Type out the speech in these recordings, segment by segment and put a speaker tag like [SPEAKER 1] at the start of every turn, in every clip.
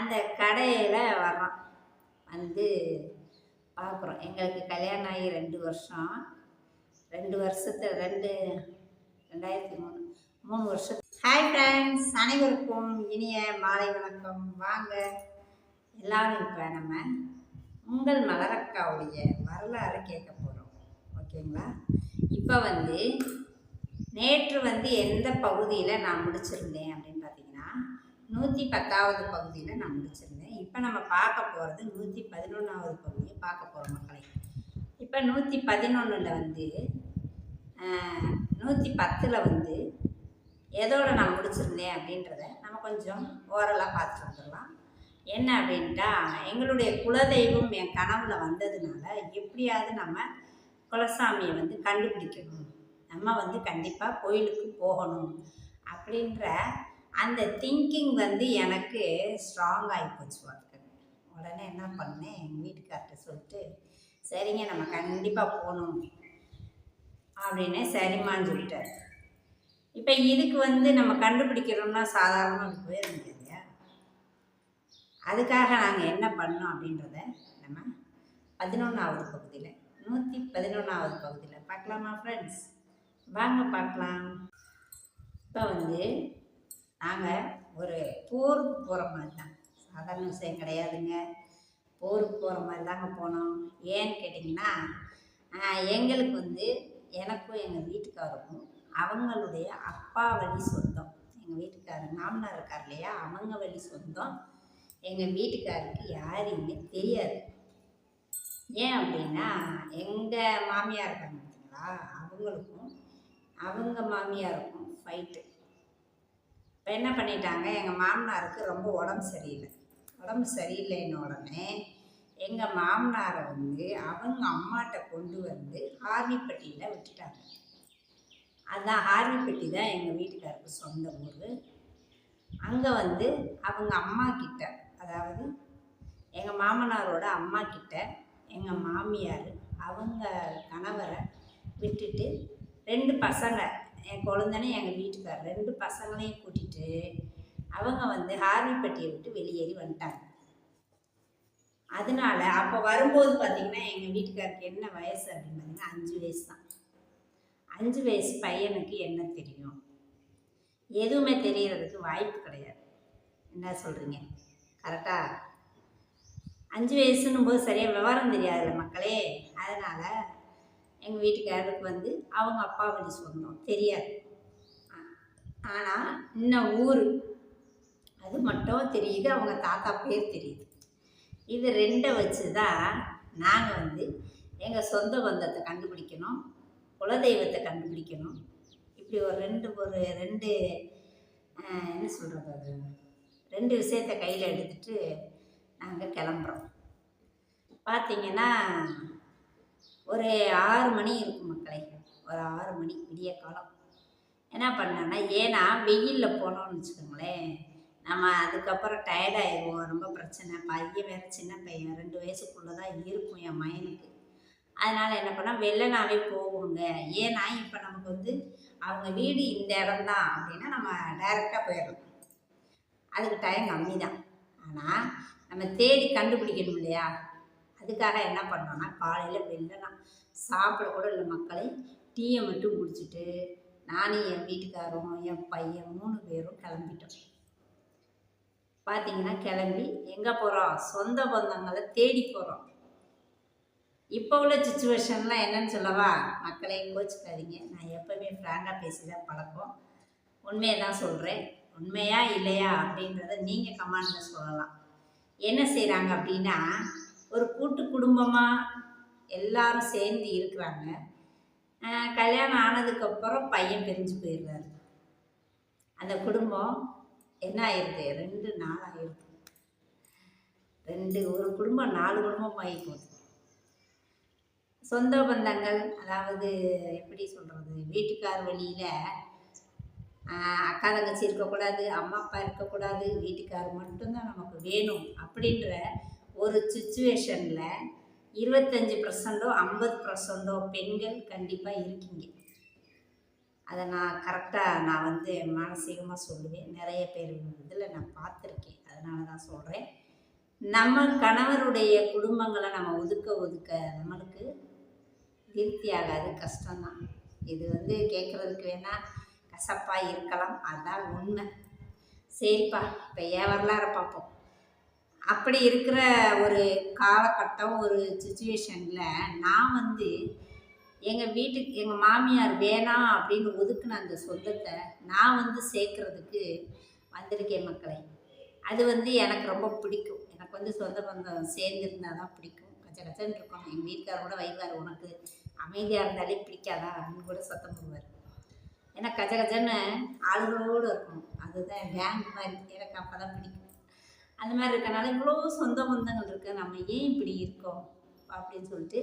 [SPEAKER 1] அந்த கடையில் வர்றோம். வந்து பார்க்குறோம். எங்களுக்கு கல்யாணம் ஆகி 2 வருஷம். 2 வருஷத்தில் 2003 3 வருஷம். ஹாய் ஃப்ரெண்ட்ஸ், அனைவருக்கும் இனிய மாலை வணக்கம். வாங்க எல்லாரும் இப்போ நம்ம உங்கள் மலரக்காவுடைய வரலாறு கேட்க போகிறோம். ஓகேங்களா? இப்போ நேற்று எந்த பகுதியில் நான் முடிச்சிருந்தேன் அப்படின்னு பார்த்தீங்கன்னா 110வது பகுதியில் நான் முடிச்சிருந்தேன். இப்போ நம்ம பார்க்க போகிறது 111வது பகுதியை பார்க்க போகிறோம் மக்களை. இப்போ 111ல் 110ல் எதோட நான் முடிச்சிருந்தேன் அப்படின்றத நம்ம கொஞ்சம் ஓரலாக பார்த்துட்டு வந்துடலாம். என்ன அப்படின்ட்டா, எங்களுடைய குலதெய்வம் என் கனவுல வந்ததுனால எப்படியாவது நம்ம குலசாமியை கண்டுபிடிக்கணும், நம்ம கண்டிப்பாக கோயிலுக்கு போகணும் அப்படின்ற அந்த திங்கிங் எனக்கு ஸ்ட்ராங் ஆகி போச்சு. உடனே என்ன பண்ணேன், எங்கள் வீட்டுக்கார்ட்ட சொல்லிட்டு, சரிங்க நம்ம கண்டிப்பாக போகணும் அப்படின்னு சரிம்மான்னு சொல்லிட்டார். இப்போ இதுக்கு நம்ம கண்டுபிடிக்கிறோம்னா சாதாரணமாக போயிட முடியாது. அதுக்காக நாங்கள் என்ன பண்ணோம் அப்படின்றத நம்ம 11வது பகுதியில் 111வது பகுதியில் பார்க்கலாமா ஃப்ரெண்ட்ஸ்? வாங்க பார்க்கலாம். இப்போ நாங்கள் ஒரு போருக்கு போகிற மாதிரி தான், சாதாரண விஷயம் கிடையாதுங்க. போருக்கு போகிற மாதிரி தாங்க போனோம். ஏன்னு கேட்டிங்கன்னா, எங்களுக்கு எனக்கும் எங்கள் வீட்டுக்காருக்கும் அவங்களுடைய அப்பா வழி சொந்தம். எங்கள் வீட்டுக்காரர் மாமனார் இருக்கார் இல்லையா, அவங்க வழி சொந்தம் எங்கள் வீட்டுக்காருக்கு யாரையுமே தெரியாது. ஏன் அப்படின்னா, எங்கள் மாமியார் இருக்காங்க பார்த்தீங்களா, அவங்களுக்கும் அவங்க மாமியாருக்கும் ஃபைட்டு. இப்போ என்ன பண்ணிட்டாங்க, எங்கள் மாமனாருக்கு ரொம்ப உடம்பு சரியில்லைன்னு உடனே எங்கள் மாமனாரை அவங்க அம்மாட்ட கொண்டு ஆர்னிப்பட்டியில் விட்டுட்டாங்க. அதுதான் ஆர்னிப்பட்டி தான் எங்கள் வீட்டுக்காருக்கு சொந்த ஊர். அங்கே அவங்க அம்மா கிட்ட, அதாவது எங்கள் மாமனாரோட அம்மா கிட்ட எங்கள் மாமியார் அவங்க கணவரை விட்டுட்டு 2 பசங்க, என் குழந்தைனே எங்கள் வீட்டுக்கார் 2 பசங்களையும் கூட்டிகிட்டு அவங்க ஆர்னிப்பட்டியை விட்டு வெளியேறி வந்துட்டாங்க. அதனால அப்போ வரும்போது பார்த்திங்கன்னா எங்கள் வீட்டுக்காருக்கு என்ன வயசு அப்படின்னு பார்த்தீங்கன்னா 5 வயசு தான். 5 வயசு பையனுக்கு என்ன தெரியும்? எதுவுமே தெரியறதுக்கு வாய்ப்பு கிடையாது. என்ன சொல்கிறீங்க? கரெக்டாக 5 வயசுன்னும் போது சரியாக விவரம் தெரியாதுல்ல மக்களே. அதனால் எங்கள் வீட்டுக்காரருக்கு அவங்க அப்பா வழி சொந்தம் தெரியாது. ஆனால் இன்னும் ஊர் அது மட்டும் தெரியுது, அவங்க தாத்தா பேர் தெரியுது. இது 2 வச்சு தான் நாங்கள் எங்கள் சொந்த பந்தத்தை கண்டுபிடிக்கணும், குலதெய்வத்தை கண்டுபிடிக்கணும். இப்படி ஒரு ரெண்டு என்ன சொல்கிறது, அது 2 விஷயத்தை கையில் எடுத்துகிட்டு நாங்கள் கிளம்புறோம். பார்த்திங்கன்னா ஒரு 6 மணி இருக்கும் மக்களே, ஒரு 6 மணி விடிய காலம். என்ன பண்ணேன்னா, ஏன்னா வெயிலில் போனோம்னு வச்சுக்கோங்களேன், நம்ம அதுக்கப்புறம் டயர்டாயிடுவோம், ரொம்ப பிரச்சனை. பையன் வேறு சின்ன பையன், 2 வயசுக்குள்ளே தான் இருக்கும் என் மகனுக்கு. அதனால் என்ன பண்ணால் வெள்ளனாவே போவோங்க. ஏன்னா இப்போ நமக்கு அவங்க வீடு இந்த இடம் தான் அப்படின்னா நம்ம டைரெக்டாக போயிடலாம், அதுக்கு டைம் கம்மி தான். ஆனால் நம்ம தேடி கண்டுபிடிக்கணும் இல்லையா, அதுக்காக என்ன பண்ணோன்னா காலையில் வெள்ளனா சாப்பிட கூட இல்லை மக்களே, டீயை மட்டும் குடிச்சிட்டு நானும் என் வீட்டுக்காரும் என் பையன் 3 பேரும் கிளம்பிட்டோம். பார்த்திங்கன்னா கிளம்பி எங்கே போகிறோம், சொந்த பந்தங்களை தேடி போகிறோம். இப்போ உள்ள சுச்சுவேஷன்லாம் என்னன்னு சொல்லவா மக்களே, கோச்சிக்காதீங்க. நான் எப்போவுமே ஃப்ராங்காக பேசி தான் பழக்கம், உண்மையை தான் சொல்கிறேன். உண்மையா இல்லையா அப்படின்றத நீங்கள் கமெண்டில் சொல்லலாம். என்ன செய்கிறாங்க அப்படின்னா, ஒரு கூட்டு குடும்பமாக எல்லாரும் சேர்ந்து இருக்கிறாங்க. கல்யாணம் ஆனதுக்கப்புறம் பையன் பிரிஞ்சு போயிடுறாரு. அந்த குடும்பம் என்ன ஆயிடுது, 2 நாள் ஆயிடுது. ஒரு குடும்பம் 4 குடும்பம் ஆகி போகுது. சொந்த பந்தங்கள், அதாவது எப்படி சொல்கிறது, வீட்டுக்கார் வழியில் அக்கா தங்கச்சி இருக்கக்கூடாது, அம்மா அப்பா இருக்கக்கூடாது, வீட்டுக்கார் மட்டும்தான் நமக்கு வேணும் அப்படின்ற ஒரு சுச்சுவேஷனில் 25%ஓ 50%ஓ பெண்கள் கண்டிப்பாக இருக்கீங்க. அதை நான் கரெக்டாக நான் மானசீகமாக சொல்லுவேன். நிறைய பேர் இதில் நான் பார்த்துருக்கேன். அதனால அதனால தான் சொல்கிறேன். நம்ம கணவருடைய குடும்பங்களை நம்ம ஒதுக்க ஒதுக்க நம்மளுக்கு திருப்தி ஆகாது, கஷ்டம்தான். இது கேட்குறதுக்கு வேணால் கசப்பாக இருக்கலாம், அதுதான் உண்மை. சரிப்பா, இப்போ ஏன் வரலாறு பார்ப்போம். அப்படி இருக்கிற ஒரு காலகட்டம், ஒரு சுச்சுவேஷனில் நான் எங்கள் வீட்டுக்கு எங்கள் மாமியார் வேணாம் அப்படின்னு ஒதுக்குன அந்த சொந்தத்தை நான் சேர்க்குறதுக்கு வந்திருக்கேன் மக்களே. அது எனக்கு ரொம்ப பிடிக்கும். எனக்கு சொந்த பந்தம் சேர்ந்துருந்தால் தான் பிடிக்கும். கச்ச கச்சன்னு இருக்கும். எங்கள் வீட்டுக்கார கூட வைவார், உனக்கு அமைதியாக இருந்தாலே பிடிக்காதா அப்படின்னு கூட சத்தம் போடுவார். ஏன்னா கச்ச கச்சன்னு ஆளுகளோடு இருக்கணும், அதுதான் கேங் மாதிரி. எனக்கு அப்போ தான் பிடிக்கும். அந்த மாதிரி இருக்கனால இவ்வளோ சொந்த பந்தங்கள் இருக்குது, நம்ம ஏன் இப்படி இருக்கோம் அப்படின்னு சொல்லிட்டு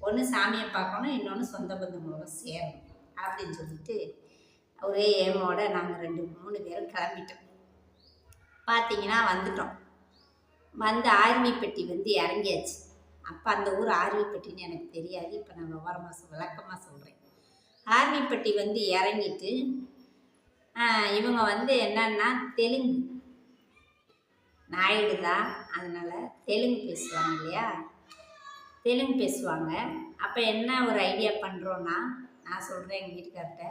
[SPEAKER 1] ஒன்று சாமியை பார்க்கணும், இன்னொன்று சொந்த பந்தங்களோட சேரணும் அப்படின்னு சொல்லிட்டு ஒரே ஏமோட நாங்கள் 2-3 பேரும் கிளம்பிட்டோம். பார்த்தீங்கன்னா வந்துட்டோம். ஆர்மிப்பட்டி இறங்கியாச்சு. அப்போ அந்த ஊர் ஆர்மிப்பட்டின்னு எனக்கு தெரியாது. இப்போ நான் விளக்கமாக சொல்கிறேன். ஆர்மிப்பட்டி இறங்கிட்டு இவங்க என்னன்னா தெலுங்கு நாயுடு தான், அதனால் தெலுங்கு பேசுவாங்க இல்லையா, தெலுங்கு பேசுவாங்க. அப்போ என்ன ஒரு ஐடியா பண்ணுறோன்னா, நான் சொல்கிறேன் எங்கள் வீட்டுக்கார்ட்ட,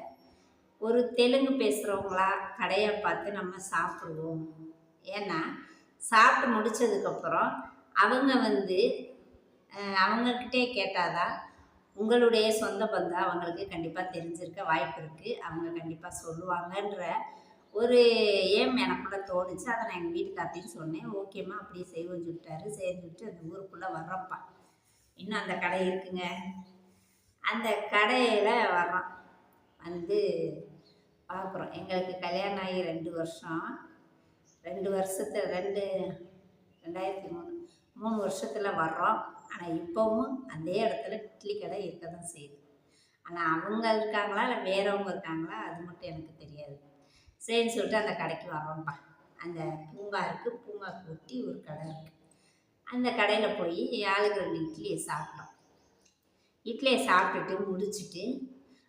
[SPEAKER 1] ஒரு தெலுங்கு பேசுகிறவங்களா கடையை பார்த்து நம்ம சாப்பிடுவோம். ஏன்னா சாப்பிட்டு முடித்ததுக்கப்புறம் அவங்க அவங்கக்கிட்டே கேட்டாதான் உங்களுடைய சொந்த பந்தம் அவங்களுக்கு கண்டிப்பாக தெரிஞ்சிருக்க வாய்ப்பு இருக்குது, அவங்க கண்டிப்பாக சொல்லுவாங்கன்ற ஒரு எனக்குள்ளே தோணுச்சு. அதை நான் எங்கள் வீட்டுக்கார்ட்டையும் சொன்னேன். ஓகேம்மா அப்படியே செய்வோன்னு சொல்லிட்டாரு. செஞ்சுட்டு அந்த ஊருக்குள்ளே வர்றோம்ப்பா, இன்னும் அந்த கடை இருக்குங்க. அந்த கடையில் வர்றோம், பார்க்குறோம். எங்களுக்கு கல்யாணம் ஆகி 2 வருஷம், 2003 வருஷத்தில் வர்றோம். ஆனால் இப்போவும் அதே இடத்துல இட்லி கடை இருக்க தான் செய்யுது. ஆனால் அவங்க இருக்காங்களா இல்லை வேறவங்க இருக்காங்களா அது மட்டும் எனக்கு தெரியாது. சரின்னு சொல்லிட்டு அந்த கடைக்கு வரோம்ப்பா. அந்த பூங்கா இருக்குது, பூங்காவுக்கு ஒட்டி ஒரு கடை இருக்குது. அந்த கடையில் போய் ஆளுக்கு 2 இட்லியை சாப்பிட்டோம். இட்லியை சாப்பிட்டுட்டு முடிச்சுட்டு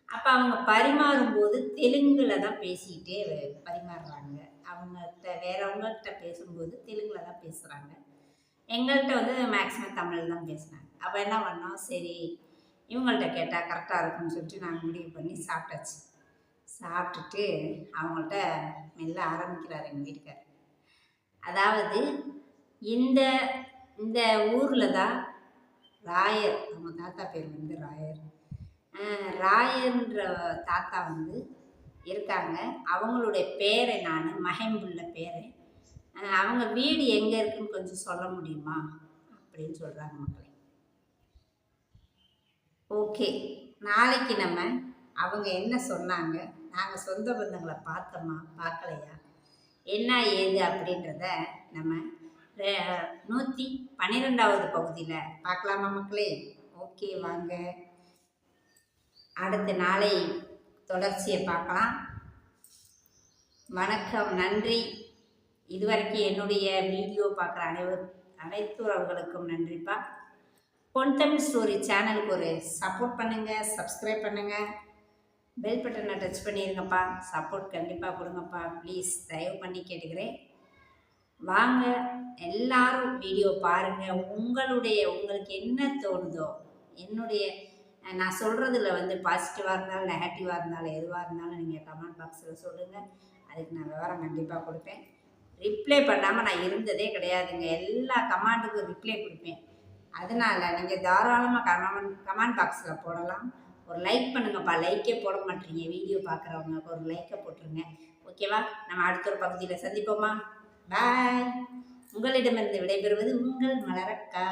[SPEAKER 1] அப்போ அவங்க பரிமாறும்போது தெலுங்கில் தான் பேசிக்கிட்டே பரிமாறுறாங்க. அவங்கள்ட்ட வேறவங்கள்ட்ட பேசும்போது தெலுங்கில் தான் பேசுகிறாங்க. எங்கள்கிட்ட மேக்ஸிமம் தமிழ் தான் பேசுனாங்க. அப்போ என்ன பண்ணோம், சரி இவங்கள்ட்ட கேட்டால் கரெக்டாக இருக்குன்னு சொல்லிட்டு நாங்கள் முடிவு பண்ணி சாப்பிட்டாச்சு. சாப்பிட்டுட்டு அவங்கள்ட்ட மெல்ல ஆரம்பிக்கிறார் எங்கள் வீட்டுக்காரர். அதாவது இந்த இந்த ஊரில் தான் ராயர், அவங்க தாத்தா பேர் ராயர், ராயர்ன்ற தாத்தா இருக்காங்க. அவங்களுடைய பேரை நான் மகம்புள்ள பேரை, அவங்க வீடு எங்கே இருக்குன்னு கொஞ்சம் சொல்ல முடியுமா அப்படின்னு சொல்கிறாங்க மக்களே. ஓகே, நாளைக்கு நம்ம அவங்க என்ன சொன்னாங்க, நாங்கள் சொந்த பந்தங்களை பார்த்தோமா பார்க்கலையா, என்ன ஏது அப்படின்றத நம்ம 112வது பகுதியில் பார்க்கலாமா மக்களே. ஓகே, வாங்க அடுத்த நாளை தொடர்ச்சியை பார்க்கலாம். வணக்கம், நன்றி. இதுவரைக்கும் என்னுடைய வீடியோ பார்க்குற அனைத்து உறவுகளுக்கும் நன்றிப்பா. பொன் தமிழ் ஸ்டோரி சேனலுக்கு ஒரு சப்போர்ட் பண்ணுங்கள், சப்ஸ்கிரைப் பண்ணுங்கள், பெல் பட்டனை டச் பண்ணிடுங்கப்பா. சப்போர்ட் கண்டிப்பாக கொடுங்கப்பா, ப்ளீஸ், தயவு பண்ணி கேட்டுக்கிறேன். வாங்க எல்லாரும் வீடியோ பாருங்கள். உங்களுக்கு என்ன தோணுதோ, நான் சொல்கிறதுல பாசிட்டிவாக இருந்தாலும் நெகட்டிவாக இருந்தாலும் எதுவாக இருந்தாலும் நீங்கள் கமெண்ட் பாக்ஸில் சொல்லுங்கள். அதுக்கு நான் விவரம் கண்டிப்பாக கொடுப்பேன். ரிப்ளை பண்ணாமல் நான் இருந்ததே கிடையாதுங்க. எல்லா கமெண்ட்டுக்கும் ரிப்ளை கொடுப்பேன். அதனால் நீங்கள் தாராளமாக கமெண்ட் பாக்ஸில் போடலாம். ஒரு லைக் பண்ணுங்கப்பா. லைக்கே போட மாட்டீங்க, வீடியோ பார்க்குறவங்க ஒரு லைக்கை போட்டுருங்க. ஓகேவா? நம்ம அடுத்த ஒரு பகுதியில் சந்திப்போமா? பாய். உங்களிடமிருந்து விடைபெறுவது உங்கள் மலரக்கா.